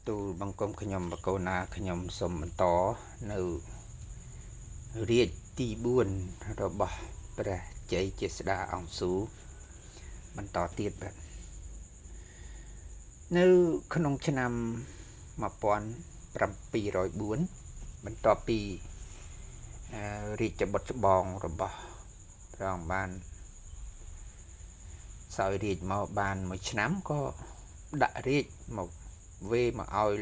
ទូលបង្គំខ្ញុំបកូនណាខ្ញុំសូមបន្តនៅរាជទី4របស់ព្រះជ័យជាស្ដាអង្គស៊ូបន្តទៀតបាទនៅក្នុងឆ្នាំ1704បន្ទាប់ពីរាជបុត្រច្បងរបស់ព្រះអង្គបានសោយរាជមកបានមួយឆ្នាំក៏ដាក់រាជមកវេមកឲ្យ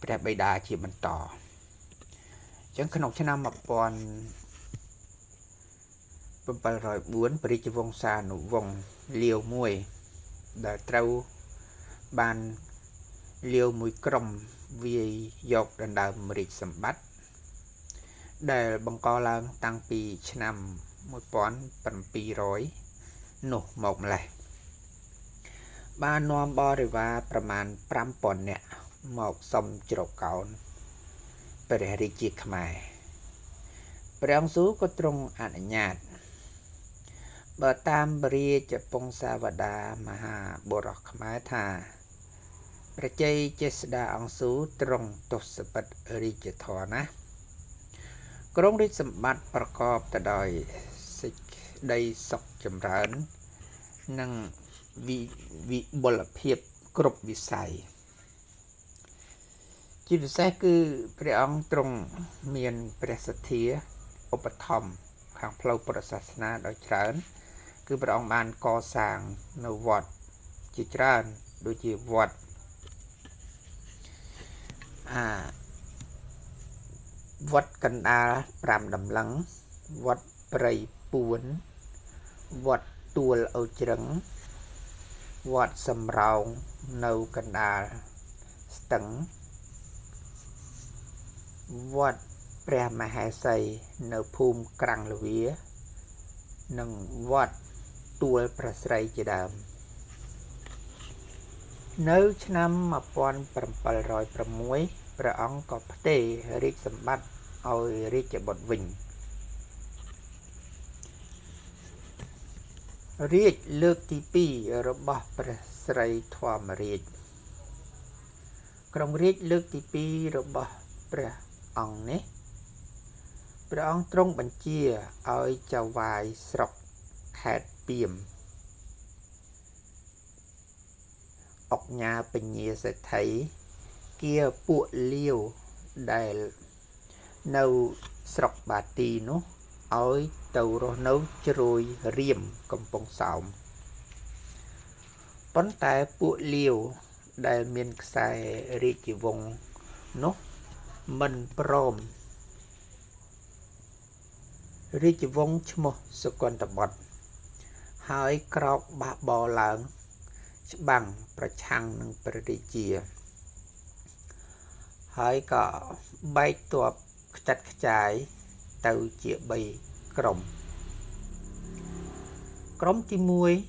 ព្រះបិតាជាបន្តអញ្ចឹងក្នុងឆ្នាំ1704ព្រះរាជវង្សានុវង្សលាវមួយដែលត្រូវបានលាវមួយក្រុមវាយយកដណ្ដើមរាជសម្បត្តិដែលបង្កឡើងតាំងពីឆ្នាំ1700នោះមកម្លេះបាននាំបរិវារប្រមាណ 5000 នាក់មកសុំជ្រកកោនព្រះរាជាខ្មែរព្រះអង្គស៊ូក៏ទ្រង់អនុញ្ញាតបើតាមរាជពង្សាវតារមហាបុរសខ្មែរថាព្រះជ័យជាស្ដាអង្គស៊ូទ្រង់ទសពិតរាជធរណាក្រុងរាជសម្បត្តិប្រកបទៅដោយសេចក្តីសុខចម្រើននិងវិបុលភាពគ្រប់វិស័យជាពិសេសគឺព្រះអង្គទ្រង់មានព្រះសទ្ធាឧបត្ថម្ភខាងផ្លូវពុទ្ធសាសនាដោយច្រើនគឺព្រះអង្គបានកសាងនៅវត្តជាច្រើនដូចជាវត្តវត្តកណ្ដាល5ដំឡឹងវត្តព្រៃពួនវត្តទួលអូជ្រឹងវត្តសំរោងនៅកណ្ដាលស្ទឹងវត្តព្រះមហេសីនៅភូមិក្រាំងល្វានិងវត្តទួលព្រះស្រីជាដើមនៅឆ្នាំ1706ព្រះអង្គក៏ផ្ទេររាជសម្បត្តិឲ្យរាជបុត្រវិញរាជលើកទី2របស់ព្រះស្រីធម្មរាជក្រុងរាជលើកទី2របស់ព្រះអង្គនេះព្រះអង្គទ្រង់បញ្ជាឲ្យចៅហ្វាយស្រុកខេត្តពីមអុកញ៉ាបញ្ញាសេដ្ឋីគៀពួកលាវដែលនៅស្រុកបាទីនោះឲ្យទៅរស់នៅជ្រោយរៀមកំពង់សោមប៉ុន្តែពួកលាវដែលមានខ្សែរាជវង្សនោះមិនព្រមរាជវង្សឈ្មោះសុគន្ធបុត្រហើយក្រោកបះបោរឡើងច្បាំងប្រឆាំងនឹងព្រះរាជាហើយក៏បែកទ័ពខ្ចាត់ខ្ចាយទៅជា3ក្រុមក្រុមទី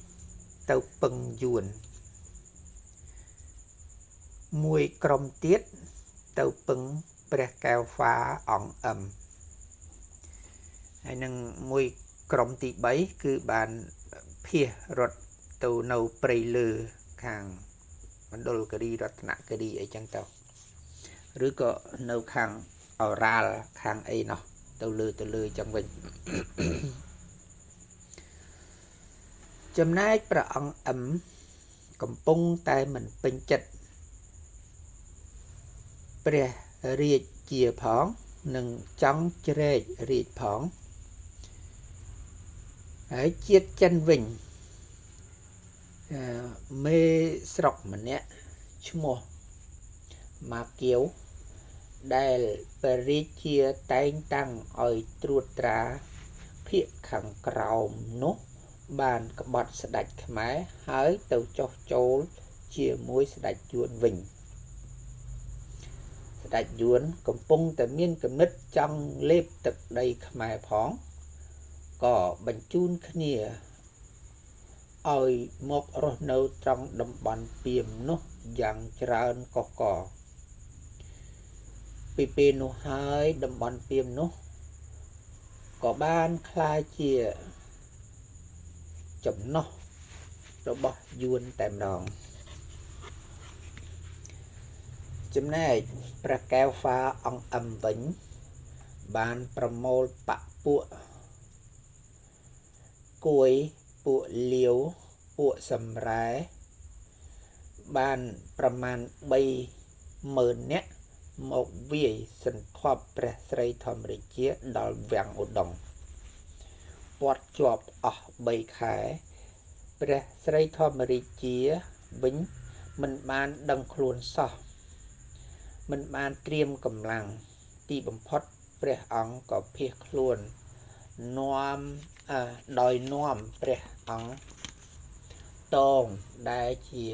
1ទៅពឹងយួនមួយក្រុមទៀតទៅពឹងព្រះកែវហ្វាអង្គអឹមហើយនឹងមួយក្រុមទី3គឺបានភៀសរត់ទៅនៅព្រៃលើខាងមណ្ឌលគិរីរតនគិរីអីចឹងទៅឬក៏នៅខាងអូរ៉ាល់ខាងអីនោះទៅលើចឹងវិញចំណែកព្រះអង្គអឹមកំពុងតែមិនពេញចិត្តព្រះរាជាផងនិងចង់ជ្រែករាជផងហើយជាតិចិនវិញមេស្រុកម្នាក់ឈ្មោះម៉ាគៀវដែលព្រះរាជាតែងតាំងឲ្យត្រួតត្រាភាគខាងក្រោមនោះបានក្បត់ស្ដេចខ្មែរហើយទៅចុះចូលជាមួយស្ដេចយួនវិញស្ដេចយួនកំពុងតែមានគំនិតចង់លេបទឹកដីខ្មែរផងក៏បញ្ជូនគ្នាឲ្យមករស់នៅត្រង់តំបន់ពីមនោះយ៉ាងច្រើនកុះកពីពេលនោះហើយតំបន់ពីមនោះក៏បានក្លាយជាចំណុះរបស់យួនតែម្ដង ចំណែកព្រះកែវហ្វាអង្គអឹមវិញបានប្រមូលបពួកគួយពួកលាវពួកសំរែបានប្រមាណ 30000 នាក់មកវាយសន្ធប់ព្រះស្រីធម្មរាជាដល់វាំងឧដុង្គពាត់ជាប់អស់3 ខែព្រះស្រីធម្មរាជាវិញមិនបានដឹងខ្លួនសោះមិនបានត្រៀមកម្លាំងទីបំផុតព្រះអង្គក៏ភៀសខ្លួនដោយនាំព្រះអង្គតងដែលជា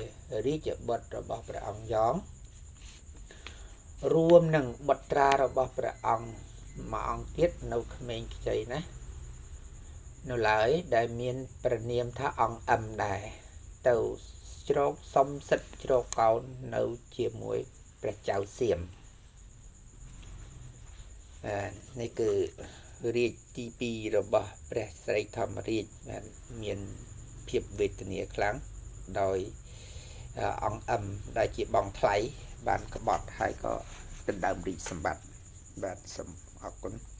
រាជបុត្ររបស់ព្រះអង្គយ៉ងរួមនឹងបុត្រារបស់ព្រះអង្គមួយអង្គទៀតនៅក្មេងខ្ចីណានៅឡើយដែលមានព្រះនាមថាអង្គអឹមដែរទៅជ្រកសុំសិទ្ធិជ្រកកោននៅជាមួយព្រះចៅសៀមនេះគឺរាជទី2របស់ព្រះស្រីធម្មរាជមានភាពវេទនាខ្លាំងដោយអង្គអឹមដែលជាបងថ្លៃបានក្បត់ហើយក៏ដណ្ដើមរាជសម្បត្តិបាទសូមអរគុណ